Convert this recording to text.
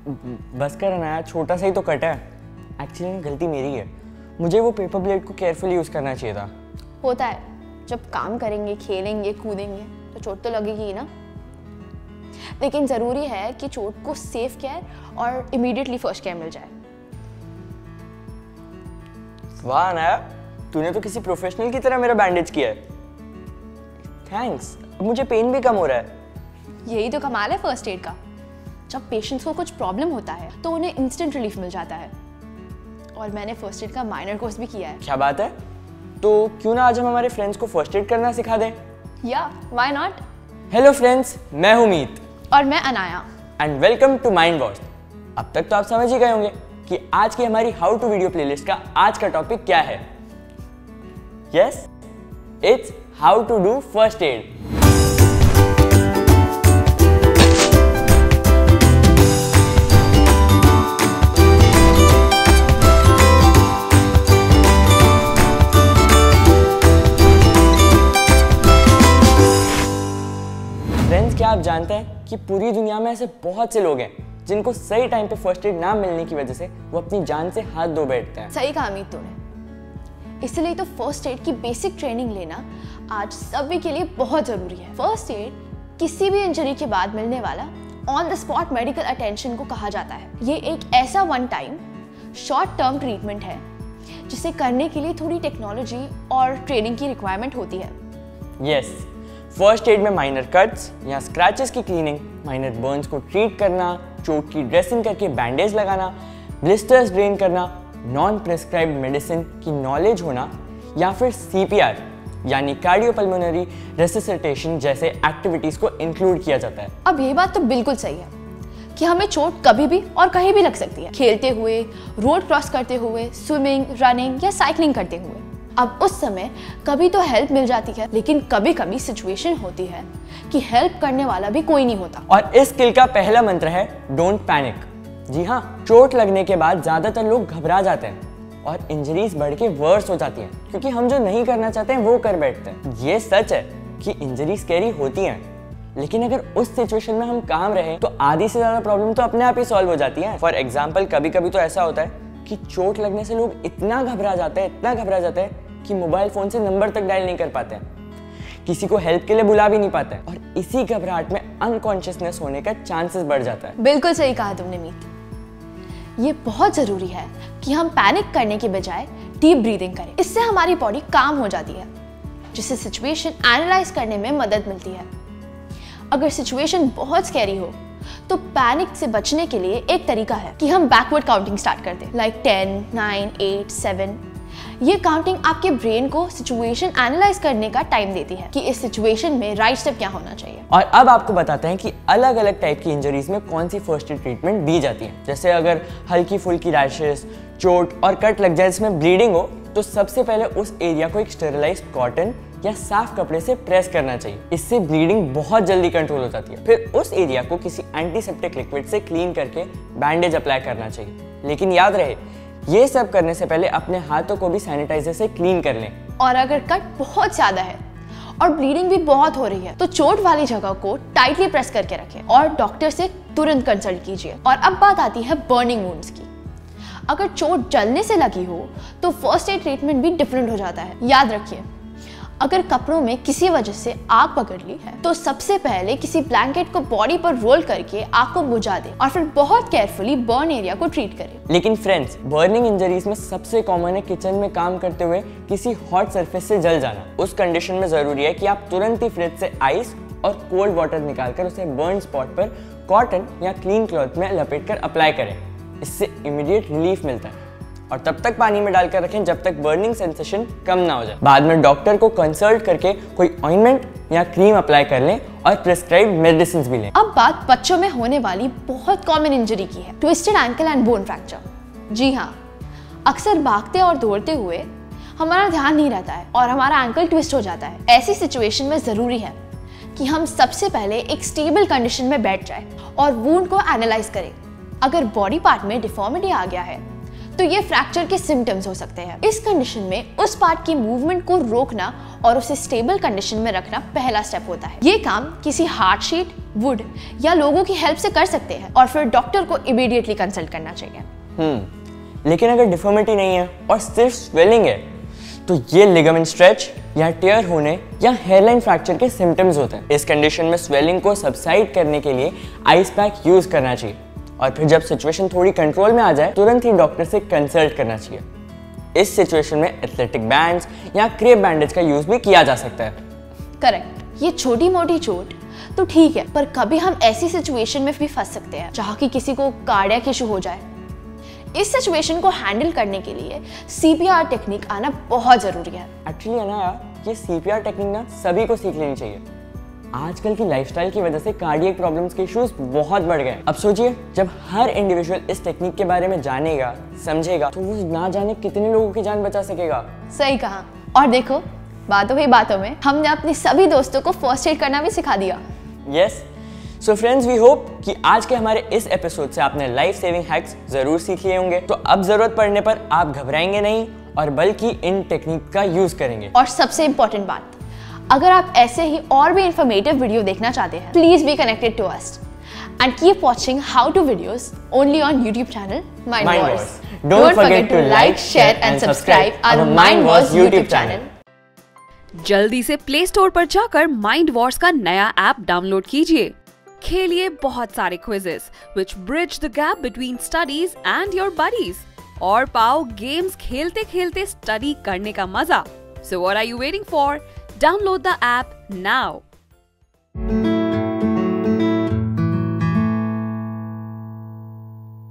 बस कर अनाया, छोटा सा ही तो कटा है। एक्चुअली गलती मेरी है, मुझे वो पेपर ब्लेड को केयरफुली यूज़ करना चाहिए था। होता है, जब काम करेंगे, खेलेंगे, कूदेंगे तो चोट तो लगेगी ही ना। लेकिन ज़रूरी है कि चोट को सेफ केयर और इमीडिएटली फर्स्ट केयर मिल जाए। वाह अनाया, तूने तो किसी प्रोफेशनल की तरह मेरा बैंडेज किया है। थैंक्स, अब मुझे पेन भी कम हो रहा है। यही तो कमाल है फर्स्ट एड का। जब पेशेंट्स को कुछ प्रॉब्लम होता है तो उन्हें इंस्टेंट रिलीफ मिल जाता है। और मैंने फर्स्ट एड का माइनर कोर्स भी किया है। क्या बात है, तो क्यों ना आज हम हमारे फ्रेंड्स को फर्स्ट एड करना सिखा दें। या व्हाई नॉट। हेलो फ्रेंड्स, मैं हूं मीत और मैं Anaya and welcome to Mind Wash. अब तक तो आप समझ ही गए होंगे कि आज की हमारी हाउ टू वीडियो प्लेलिस्ट का आज का टॉपिक क्या है। Yes, it's how to do first aid. Friends, क्या आप जानते हैं कि पूरी दुनिया में ऐसे बहुत से लोग हैं जिनको सही टाइम पे फर्स्ट एड ना मिलने की वजह से वो अपनी जान से हाथ धो बैठते हैं। सही कहा अमित तूने। इसलिए तो फर्स्ट एड की बेसिक ट्रेनिंग लेना आज सभी के लिए बहुत जरूरी है। फर्स्ट एड किसी भी इंजरी के बाद मिलने वाला on the spot medical attention को कहा जाता है। ये एक ऐसा one time short term treatment है जिसे करने के लिए थोड़ी टेक्नोलॉजी और ट्रेनिंग की रिक्वायरमेंट होती है। यस, फर्स्ट एड में माइनर कट्स या स्क्रैचेस की क्लीनिंग, माइनर बर्न्स को ट्रीट करना, चोट की ड्रेसिंग करके बैंडेज लगाना, ब्लिस्टर्स ड्रेन करना, नॉन प्रिस्क्राइब्ड मेडिसिन की नॉलेज होना या फिर सीपीआर यानी कार्डियोपल्मोनरी रेसिसिटेशन जैसे एक्टिविटीज को इंक्लूड किया जाता है। अब ये बात तो बिल्कुल सही है कि हमें चोट कभी भी और कहीं भी लग सकती है। खेलते हुए, रोड क्रॉस करते हुए, स्विमिंग, रनिंग या साइकिलिंग करते हुए। अब उस समय कभी तो हेल्प मिल जाती है, लेकिन कभी कभी सिचुएशन होती है कि हेल्प करने वाला भी कोई नहीं होता। और इस स्किल का पहला मंत्र है डोंट पैनिक। जी हाँ, चोट लगने के बाद ज्यादातर लोग घबरा जाते हैं और इंजरीज बढ़ के वर्स हो जाती हैं, क्योंकि हम जो नहीं करना चाहते हैं वो कर बैठते हैं। ये सच है कि इंजरी स्कैरी होती हैं, लेकिन अगर उस सिचुएशन में हम काम रहे तो आधी से ज्यादा प्रॉब्लम तो अपने आप ही सॉल्व हो जाती है। फॉर एग्जाम्पल, कभी कभी तो ऐसा होता है कि चोट लगने से लोग इतना घबरा जाते हैं कि मोबाइल फोन से नंबर तक डायल नहीं कर पाते हैं, किसी को हेल्प के लिए बुला भी नहीं पाते हैं, और इसी घबराहट में अनकॉन्शियसनेस होने का चांसेस बढ़ जाता है। बिल्कुल सही कहा तुमने मीत। ये बहुत जरूरी है कि हम पैनिक करने के बजाय डीप ब्रीदिंग करें। इससे हमारी बॉडी काम हो जाती है, जिससे सिचुएशन एनालाइज करने में मदद मिलती है। अगर सिचुएशन बहुत स्कैरी हो तो पैनिक से बचने के लिए एक तरीका है कि हम बैकवर्ड काउंटिंग स्टार्ट कर दें, लाइक 10, 9, 8, 7। ये काउंटिंग आपके ब्रेन को सिचुएशन एनालाइज करने का टाइम देती है कि इस सिचुएशन में राइट स्टेप क्या होना चाहिए। और अब आपको बताते हैं कि अलग अलग टाइप की इंजरीज में कौन सी फर्स्ट एड ट्रीटमेंट दी जाती है। जैसे अगर हल्की फुल्की रैशेस, चोट और कट लग जाए जिसमें ब्लीडिंग हो, तो सबसे पहले उस एरिया को एक स्टेरिलाइज्ड कॉटन या साफ कपड़े से प्रेस करना चाहिए। इससे ब्लीडिंग बहुत जल्दी कंट्रोल हो जाती है। फिर उस एरिया को किसी एंटीसेप्टिक लिक्विड से क्लीन करके बैंडेज अप्लाई करना चाहिए। लेकिन याद रहे, ये सब करने से पहले अपने हाथों को भी सैनिटाइजर से क्लीन कर लें। और अगर कट बहुत ज्यादा है और ब्लीडिंग भी बहुत हो रही है तो चोट वाली जगह को टाइटली प्रेस करके रखें और डॉक्टर से तुरंत कंसल्ट कीजिए। और अब बात आती है बर्निंग वुंड्स की। अगर चोट जलने से लगी हो तो फर्स्ट एड ट्रीटमेंट भी डिफरेंट हो जाता है। याद रखिए, अगर कपड़ों में किसी वजह से आग पकड़ ली है तो सबसे पहले किसी ब्लैंकेट को बॉडी पर रोल करके आग को बुझा दें और फिर बहुत केयरफुली बर्न एरिया को ट्रीट करें। लेकिन फ्रेंड्स, बर्निंग इंजरीज में सबसे कॉमन है किचन में काम करते हुए किसी हॉट सरफेस से जल जाना। उस कंडीशन में जरूरी है कि आप तुरंत ही फ्रिज से आइस और कोल्ड वाटर निकालकर उसे बर्न स्पॉट पर कॉटन या क्लीन क्लॉथ में लपेटकर अप्लाई करें। इससे इमीडिएट रिलीफ मिलता है। और तब तक पानी में डालकर रखें जब तक बर्निंग सेंसेशन कम ना हो जाए। बाद में डॉक्टर को कंसल्ट करके कोई ऑइंटमेंट या क्रीम अप्लाई कर लें और प्रिस्क्राइब्ड मेडिसिन भी लें। अब बात बच्चों में होने वाली बहुत कॉमन इंजरी की है, twisted ankle and bone fracture. जी हाँ, अक्सर भागते और दौड़ते हुए हमारा ध्यान नहीं रहता है और हमारा एंकल ट्विस्ट हो जाता है। ऐसी सिचुएशन में जरूरी है कि हम सबसे पहले एक स्टेबल कंडीशन में बैठ जाए और वुंड को एनालाइज करें। अगर बॉडी पार्ट में डिफॉर्मिटी आ गया है तो ये फ्रैक्चर के सिम्टम्स हो सकते हैं। इस कंडीशन में उस पार्ट की मूवमेंट को रोकना और उसे स्टेबल कंडीशन में रखना पहला स्टेप होता है। ये काम किसी हार्ड शीट, वुड या लोगों की हेल्प से कर सकते हैं और फिर डॉक्टर को इमीडिएटली कंसल्ट करना चाहिए। लेकिन अगर डिफॉर्मिटी नहीं है और सिर्फ स्वेलिंग है तो ये लिगामेंट स्ट्रेच या टेयर होने या हेयरलाइन फ्रैक्चर के सिम्टम्स होते हैं। इस कंडीशन में स्वेलिंग को सबसाइड करने के लिए आइस पैक यूज करना चाहिए और फिर जब सिचुएशन थोड़ी कंट्रोल में आ जाए तुरंत ही डॉक्टर से कंसल्ट करना चाहिए। इस सिचुएशन में एथलेटिक बैंड्स या क्रेप बैंडेज का यूज भी किया जा सकता है। करेक्ट। ये छोटी मोटी चोट तो ठीक है, पर कभी हम ऐसी सिचुएशन में भी फंस सकते हैं जहाँ की किसी को कार्डियक इशू हो जाए। इस सिचुएशन को हैंडल करने के लिए सीपीआर टेक्निक आना बहुत जरूरी है। एक्चुअली अनाया, ये सीपीआर टेक्निक ना सभी को सीख लेनी चाहिए। आजकल की लाइफस्टाइल की वजह से कार्डियक प्रॉब्लम्स के इश्यूज बहुत बढ़ गए। अब सोचिए, जब हर इंडिविजुअल इस टेक्निक के बारे में जानेगा, समझेगा, तो वो ना जाने कितने लोगों की जान बचा सकेगा। सही कहा। और देखो, बातों ही बातों में हमने अपने सभी दोस्तों को फर्स्ट एड करना भी सिखा दिया। Yes. So friends, we hope कि आज के हमारे इस एपिसोड से आपने लाइफ सेविंग हैक्स जरूर सीख लिए होंगे। तो अब जरूरत पड़ने पर आप घबराएंगे नहीं और बल्कि इन टेक्निक का यूज करेंगे। और सबसे इंपॉर्टेंट बात, अगर आप ऐसे ही और भी इंफॉर्मेटिव वीडियो देखना चाहते हैं, please be connected to us and keep watching how to videos only on YouTube channel Mind Wars. Don't forget to like, share and subscribe our Mind Wars YouTube channel. जल्दी से play store पर जाकर mind Wars का नया app download कीजिए। खेलिए बहुत सारे quizzes which bridge the gap between studies and your buddies और पाओ गेम्स खेलते खेलते स्टडी करने का मजा। So what are you waiting for? Download the app now.